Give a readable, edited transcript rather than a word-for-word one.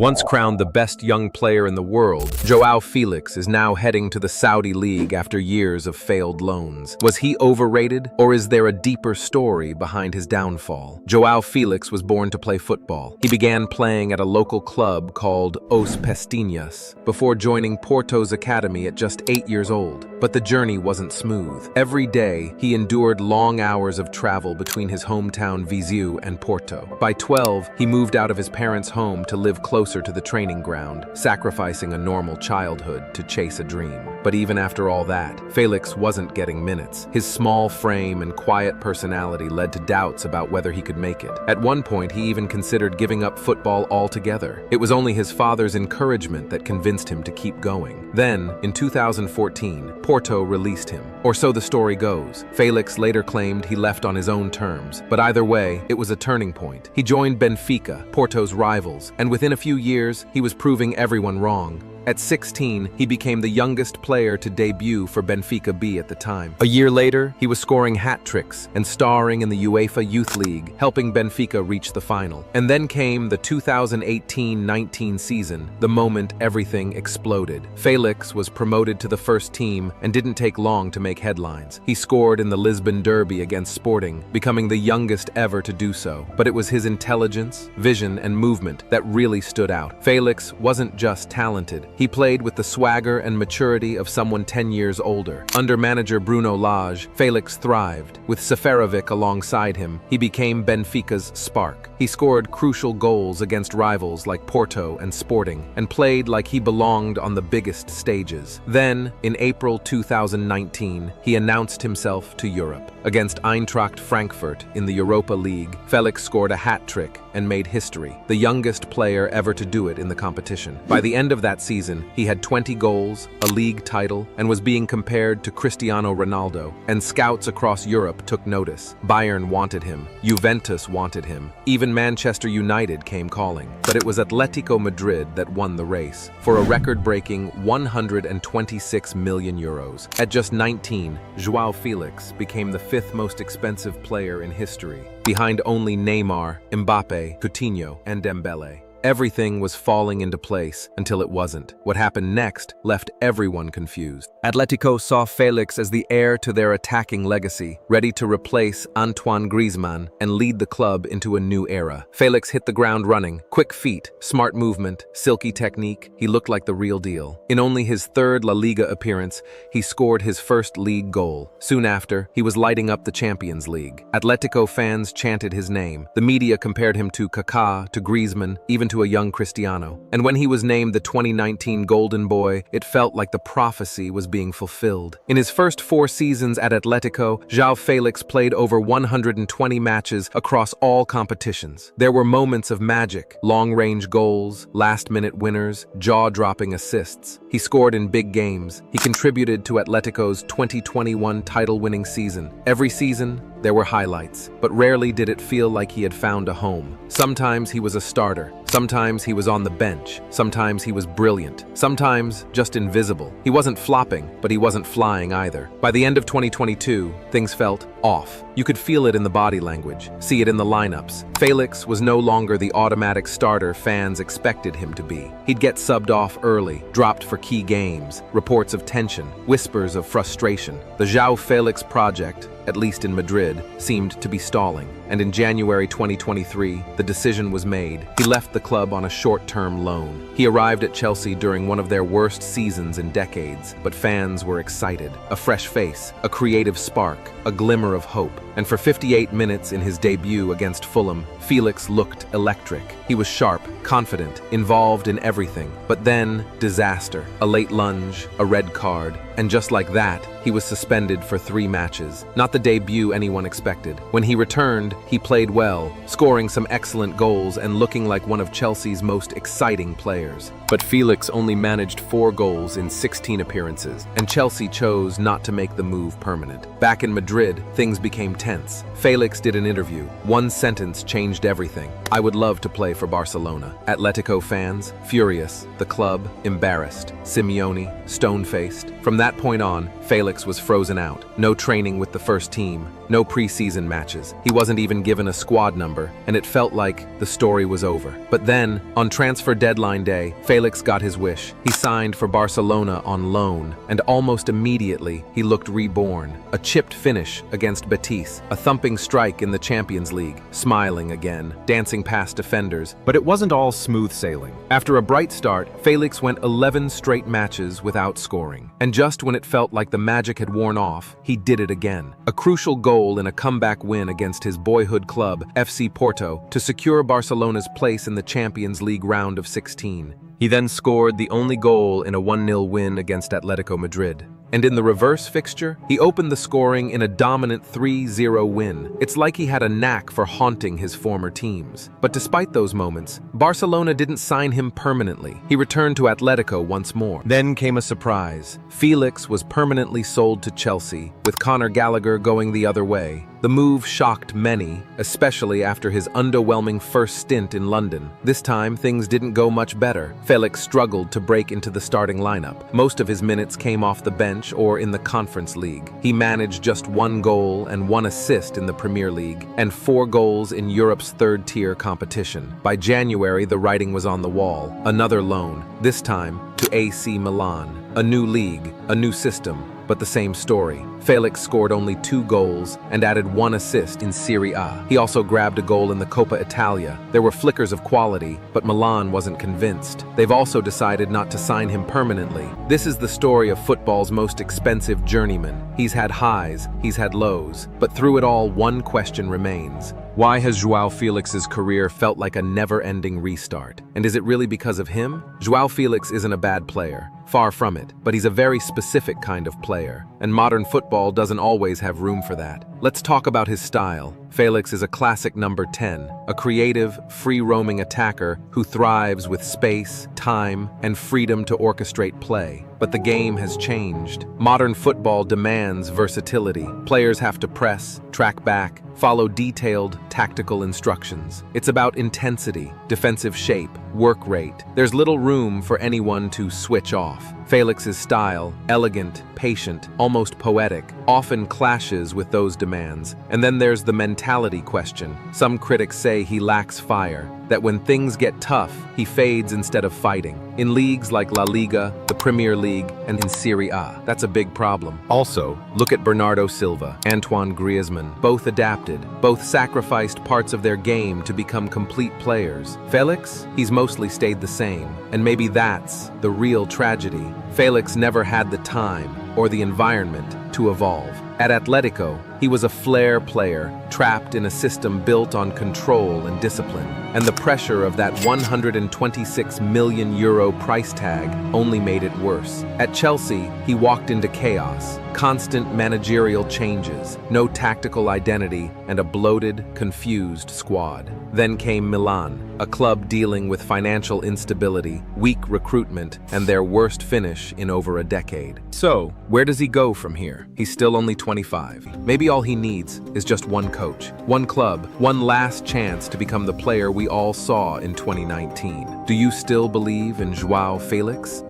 Once crowned the best young player in the world, Joao Felix is now heading to the Saudi League after years of failed loans. Was he overrated, or is there a deeper story behind his downfall? Joao Felix was born to play football. He began playing at a local club called Os Pestinhas before joining Porto's academy at just 8 years old. But the journey wasn't smooth. Every day, he endured long hours of travel between his hometown Viseu and Porto. By 12, he moved out of his parents' home to live closer to the training ground, sacrificing a normal childhood to chase a dream. But even after all that, Felix wasn't getting minutes. His small frame and quiet personality led to doubts about whether he could make it. At one point, he even considered giving up football altogether. It was only his father's encouragement that convinced him to keep going. Then, in 2014, Porto released him. Or so the story goes. Felix later claimed he left on his own terms, but either way, it was a turning point. He joined Benfica, Porto's rivals, and within a few years, he was proving everyone wrong. At 16, he became the youngest player to debut for Benfica B at the time. A year later, he was scoring hat tricks and starring in the UEFA Youth League, helping Benfica reach the final. And then came the 2018-19 season, the moment everything exploded. Felix was promoted to the first team and didn't take long to make headlines. He scored in the Lisbon Derby against Sporting, becoming the youngest ever to do so. But it was his intelligence, vision, and movement that really stood out. Felix wasn't just talented. He played with the swagger and maturity of someone 10 years older. Under manager Bruno Lage, Felix thrived. With Seferovic alongside him, he became Benfica's spark. He scored crucial goals against rivals like Porto and Sporting, and played like he belonged on the biggest stages. Then, in April 2019, he announced himself to Europe. Against Eintracht Frankfurt in the Europa League, Felix scored a hat trick and made history, the youngest player ever to do it in the competition. By the end of that season, he had 20 goals, a league title, and was being compared to Cristiano Ronaldo. And scouts across Europe took notice. Bayern wanted him, Juventus wanted him, even Manchester United came calling. But it was Atletico Madrid that won the race, for a record-breaking 126 million euros. At just 19, Joao Felix became the fifth most expensive player in history, behind only Neymar, Mbappe, Coutinho, and Dembele. Everything was falling into place until it wasn't. What happened next left everyone confused. Atletico saw Felix as the heir to their attacking legacy, ready to replace Antoine Griezmann and lead the club into a new era. Felix hit the ground running, quick feet, smart movement, silky technique. He looked like the real deal. In only his third La Liga appearance, he scored his first league goal. Soon after, he was lighting up the Champions League. Atletico fans chanted his name. The media compared him to Kaká, to Griezmann, even to a young Cristiano. And when he was named the 2019 Golden Boy, it felt like the prophecy was being fulfilled. In his first 4 seasons at Atletico, Joao Felix played over 120 matches across all competitions. There were moments of magic, long-range goals, last-minute winners, jaw-dropping assists. He scored in big games. He contributed to Atletico's 2021 title-winning season. Every season, there were highlights, but rarely did it feel like he had found a home. Sometimes he was a starter. Sometimes he was on the bench. Sometimes he was brilliant. Sometimes just invisible. He wasn't flopping, but he wasn't flying either. By the end of 2022, things felt off. You could feel it in the body language, see it in the lineups. Felix was no longer the automatic starter fans expected him to be. He'd get subbed off early, dropped for key games, reports of tension, whispers of frustration. The Joao Felix project, at least in Madrid, seemed to be stalling. And in January 2023, the decision was made. He left the club on a short-term loan. He arrived at Chelsea during one of their worst seasons in decades, but fans were excited. A fresh face, a creative spark, a glimmer of hope. And for 58 minutes in his debut against Fulham, Felix looked electric. He was sharp, confident, involved in everything. But then, disaster. A late lunge, a red card, and just like that, he was suspended for 3 matches. Not the debut anyone expected. When he returned, he played well, scoring some excellent goals and looking like one of Chelsea's most exciting players. But Felix only managed 4 goals in 16 appearances, and Chelsea chose not to make the move permanent. Back in Madrid, things became tense. Felix did an interview. One sentence changed everything. "I would love to play for Barcelona." Atletico fans, furious. The club, embarrassed. Simeone, stone-faced. From that that point on, Felix was frozen out. No training with the first team, no preseason matches. He wasn't even given a squad number, and it felt like the story was over. But then, on transfer deadline day, Felix got his wish. He signed for Barcelona on loan, and almost immediately, he looked reborn. A chipped finish against Betis, a thumping strike in the Champions League, smiling again, dancing past defenders. But it wasn't all smooth sailing. After a bright start, Felix went 11 straight matches without scoring. And just when it felt like the magic had worn off, he did it again. A crucial goal in a comeback win against his boyhood club, FC Porto, to secure Barcelona's place in the Champions League round of 16. He then scored the only goal in a 1-0 win against Atletico Madrid. And in the reverse fixture, he opened the scoring in a dominant 3-0 win. It's like he had a knack for haunting his former teams. But despite those moments, Barcelona didn't sign him permanently. He returned to Atletico once more. Then came a surprise. Felix was permanently sold to Chelsea, with Conor Gallagher going the other way. The move shocked many, especially after his underwhelming first stint in London. This time, things didn't go much better. Felix struggled to break into the starting lineup. Most of his minutes came off the bench or in the Conference League. He managed just 1 goal and 1 assist in the Premier League, and 4 goals in Europe's third-tier competition. By January, the writing was on the wall. Another loan, this time to AC Milan. A new league, a new system, but the same story. Felix scored only 2 goals and added 1 assist in Serie A. He also grabbed a goal in the Coppa Italia. There were flickers of quality, but Milan wasn't convinced. They've also decided not to sign him permanently. This is the story of football's most expensive journeyman. He's had highs, he's had lows, but through it all, one question remains. Why has Joao Felix's career felt like a never-ending restart? And is it really because of him? Joao Felix isn't a bad player. Far from it, but he's a very specific kind of player, and modern football doesn't always have room for that. Let's talk about his style. Felix is a classic number 10, a creative, free-roaming attacker who thrives with space, time, and freedom to orchestrate play. But the game has changed. Modern football demands versatility. Players have to press, track back, follow detailed, tactical instructions. It's about intensity, defensive shape, work rate. There's little room for anyone to switch off. Felix's style, elegant, patient, almost poetic, often clashes with those demands. And then there's the mentality question. Some critics say he lacks fire, that when things get tough, he fades instead of fighting. In leagues like La Liga, the Premier League, and in Serie A, that's a big problem. Also, look at Bernardo Silva, Antoine Griezmann. Both adapted, both sacrificed parts of their game to become complete players. Felix, he's mostly stayed the same, and maybe that's the real tragedy. Felix never had the time or the environment to evolve. At Atletico, he was a flair player, trapped in a system built on control and discipline. And the pressure of that €126 million price tag only made it worse. At Chelsea, he walked into chaos, constant managerial changes, no tactical identity, and a bloated, confused squad. Then came Milan, a club dealing with financial instability, weak recruitment, and their worst finish in over a decade. So, where does he go from here? He's still only 25. Maybe all he needs is just one coach, one club, one last chance to become the player we all saw in 2019. Do you still believe in Joao Felix?